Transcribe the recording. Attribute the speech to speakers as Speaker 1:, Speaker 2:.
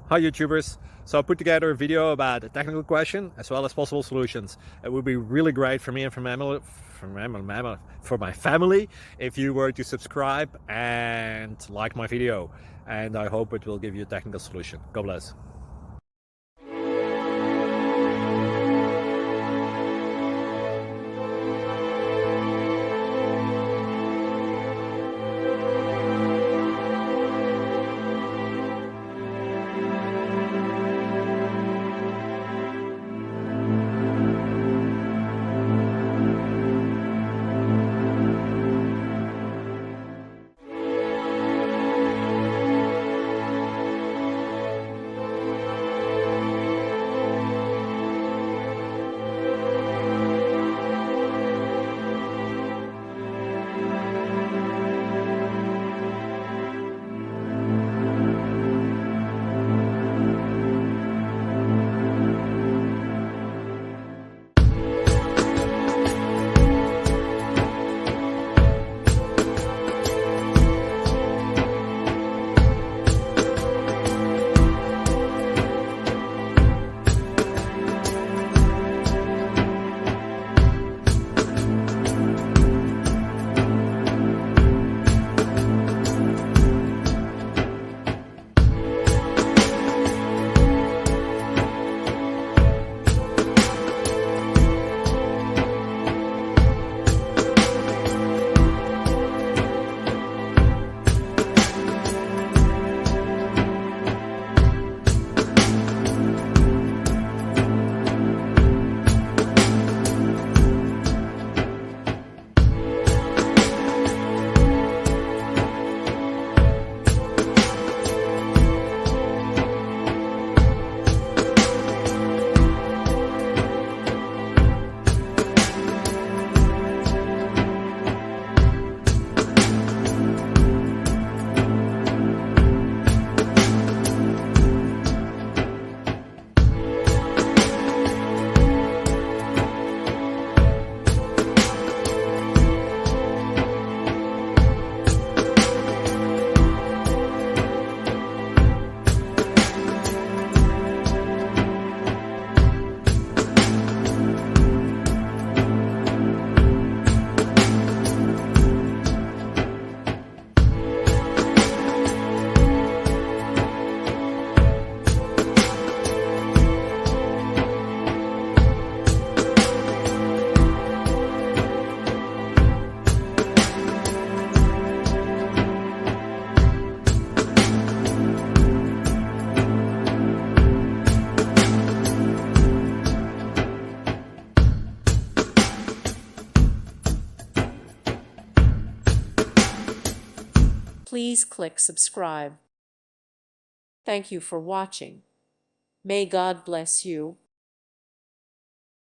Speaker 1: Hi YouTubers! So I put together a video about a technical question as well as possible solutions. It would be really great for me and for my family if you were to subscribe and like my video, and I hope it will give you a technical solution. God bless.
Speaker 2: Please click subscribe. Thank you for watching. May God bless you.